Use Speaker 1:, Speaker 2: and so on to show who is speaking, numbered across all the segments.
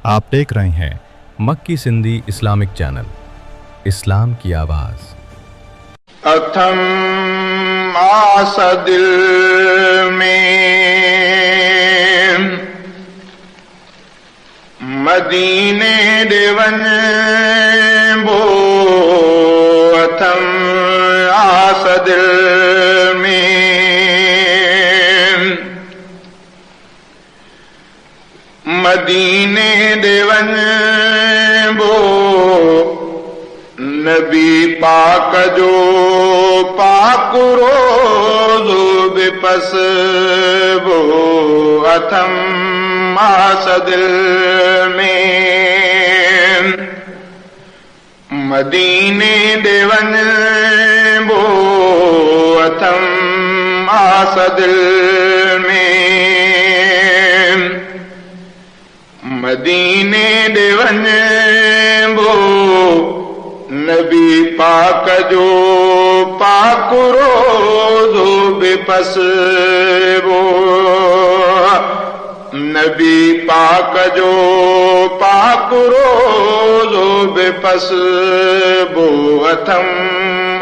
Speaker 1: आप देख रहे हैं मक्की सिंधी इस्लामिक चैनल, इस्लाम की आवाज़।
Speaker 2: अथम आस दिल में मदीने दे वञबो, अथम आस दिल में मदीने दे वञबो, नबी पाक जो पाक रोज़ो बेपसबो, अथम आस दिल में मदीने दे वञबो, अथम आस दिल में मदीने दे वञबो, नबी पाक जो पाक रोज़ो बेपसबो, नबी पाक जो पाक रोज़ो बेपसबो, अथम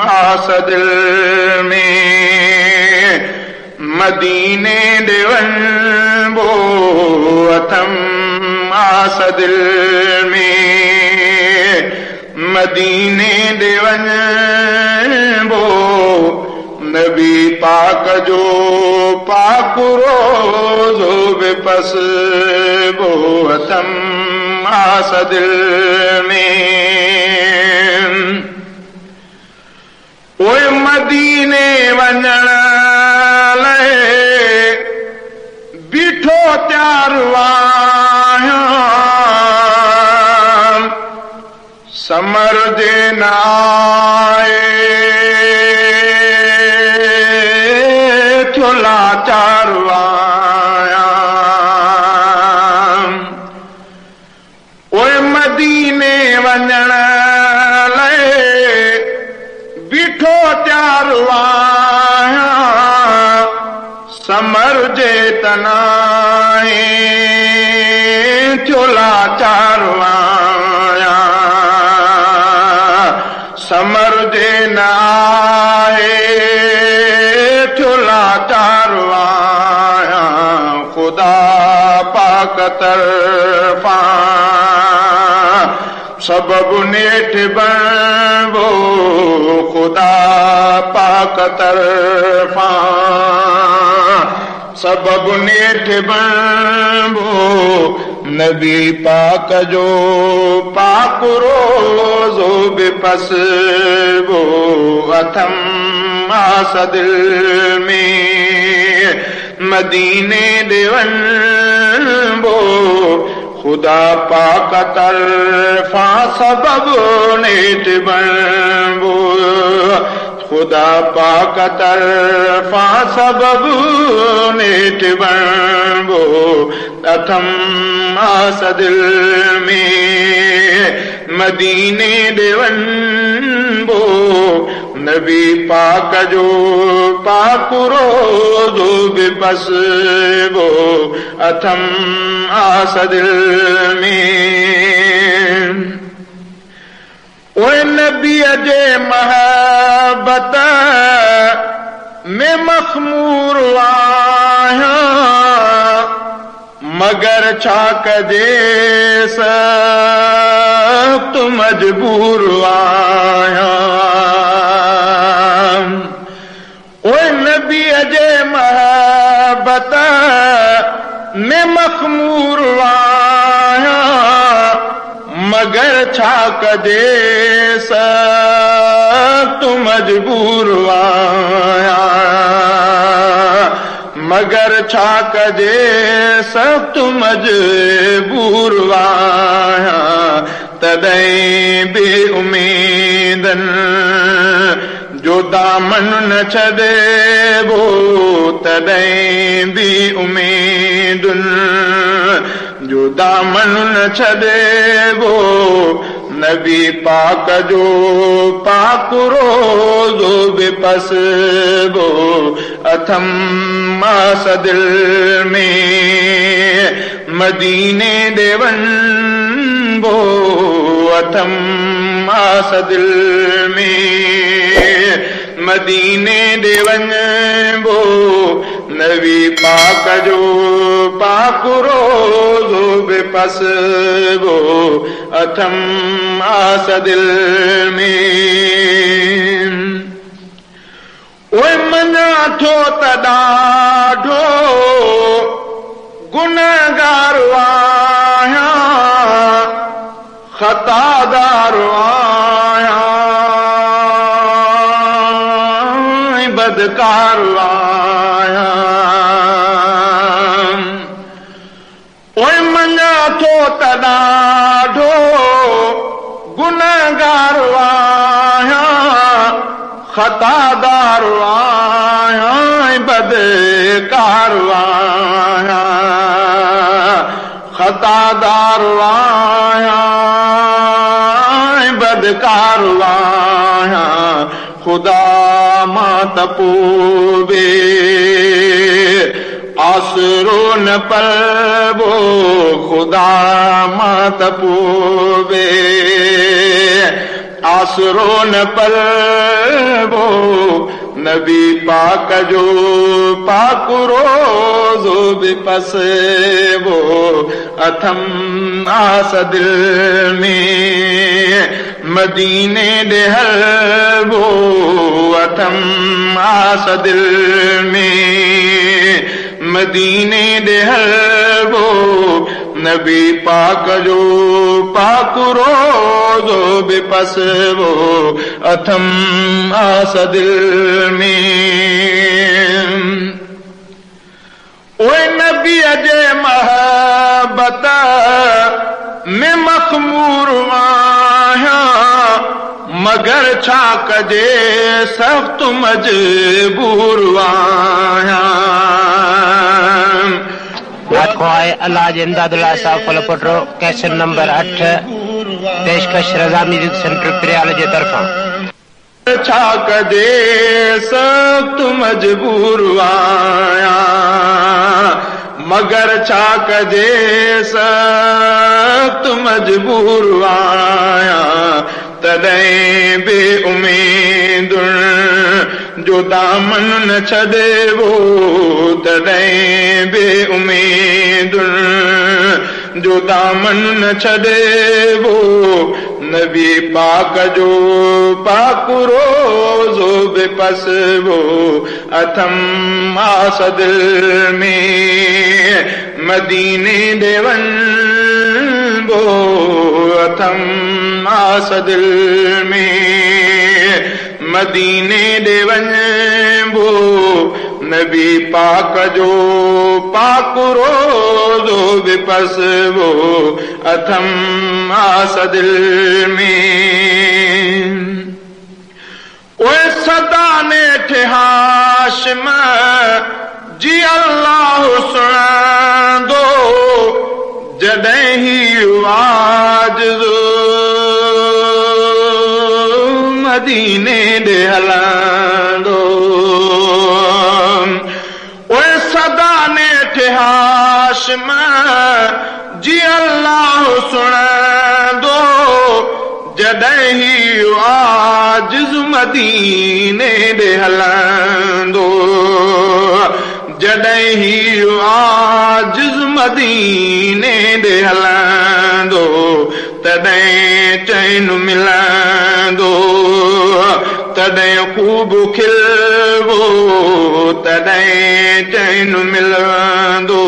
Speaker 2: आस दिल में मदीने दे वञबो, अथम आस दिल में मदीने दे वञबो, नबी पाक जो पाक रोज़ो बेपसबो, अथम आस दिल में। ओए मदीने वञण लाइ बीठो तयार आहियां, समर जे न आए थियो लाचार आहियां। ओए मदीने वञण लाइ बीठो तयार आहियां, समर जे तनाए थियो लाचार आहियां, समर जे न आए थियो लाचार आहियां। ख़ुदा पाक तरफ़ां सबबु नेठ बणबो, ख़ुदा पाक तरफ़ां सबबु नेठ बणबो, नबी पाक जो पाक रोज़ो बेपसबो, अथम आस दिल में मदीने दे वञबो, ख़ुदा पाक तरफ़ां सबबु नेठ बणबो, ख़ुदा पाक तरफ़ां सबबु नेठ बणबो, अथम आस दिल में मदीने दे वञबो, नबी पाक जो पाक रोज़ो बेपसबो, अथम आस दिल में। ओए नबीअ जे महबत में मख़मूर आहियां, मगर छा कजे सख़्त मजबूर आहियां। ओए नबीअ जे महबत में मख़मूर आहियां, मगर छा कजे सख़्त मजबूर आहियां, मगर छा कजे सख़्त मजबूर आहियां। तॾहिं बि उम्मीदनि जो दामन न छॾिबो, तॾहिं बि उम्मीदुनि जो दामन न छॾिबो, नबी पाक जो पाक रोज़ो बेपसबो, अथम आस दिल में मदीने दे वञबो अथम आस दिल में मदीने दे वञबो नबी पाक जो पाक रोज़ो बेपसबो अथम आस दिल में ओए मञा थो त ॾाढो गुनहगार आहियां ख़तादार आहियां बदकार आहियां ओए मञा थो त ॾाढो गुनहगार आहियां ख़तादार आहियां बदकार आहियां ख़तादार आहियां बदकार आहियां ख़ुदा मां त पोइ आसरो न पलबो ख़ुदा मां त पोइ आसरो न पलबो नबी पाक जो पाक रोज़ो बेपसबो अथम आस दिल में मदीने ॾे हलबो अथम आस दिल में मदीने ॾे हलबो नबी पाक जो पाक रोज़ो बेपसबो अथम आस दिल में ओए नबी जे महबत में मखमूर आहियां मगर छा कजे सख़्त मजबूर आहियां
Speaker 3: अल्लाह जे इमदादुल्लाह साहब फलपटरो कैसेट नंबर 8 पेशकश रज़ा म्यूजिक सेंटर प्रियाल जे तरफां
Speaker 2: छा कजे सख़्त मजबूर आहियां मगर छा कजे सख़्त मजबूर आहियां तॾहिं बे उम्मीद जो दामन न छॾेबो तॾहिं बे उम्मीद जो दामन न छॾेबो नबी पाक जो पाक रोज़ो बेपसबो अथम आस दिल में मदीने ॾे वञबो अथम आस दिल में मदीने ॾे वञबो नबी पाक जो पाक रोज़ो बेपसबो अथम आस दिल में ओए सदा नेठे हाशिम जी अल्लाह सुणंदो जॾहिं ही आवाज़ मदीने ॾे हलंदो ओए सदा नेठे हाशिम जी अल्लाह सुणंदो जॾहिं ही आजिज़ मदीने ॾे हलंदो जॾहिं ही आजिज़ मदीने ॾे हलंदो तॾहिं चैन मिलंदो तॾहिं ख़ूब खिलबो तॾहिं चैन मिलंदो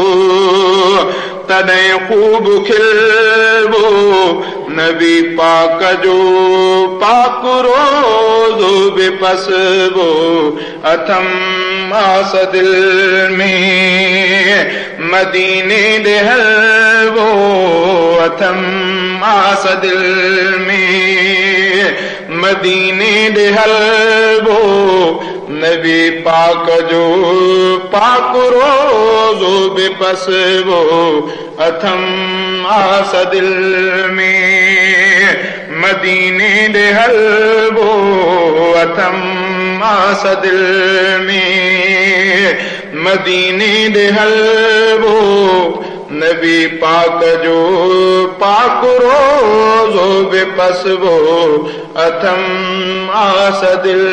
Speaker 2: तॾहिं ख़ूब खिलबो नबी पाक जो पाक रोज़ो बेपसबो अथम आस दिल में मदीने ॾे हलबो अथम आस दिल में मदीने ॾे हलबो नबी पाक जो पाक रोज़ो बेपसबो अथम आस दिल में मदीने ॾे हलबो अथम आस दिल में मदीने ॾे हलबो नबी पाक जो पाक रोज़ो बेपस वो अथम आस दिल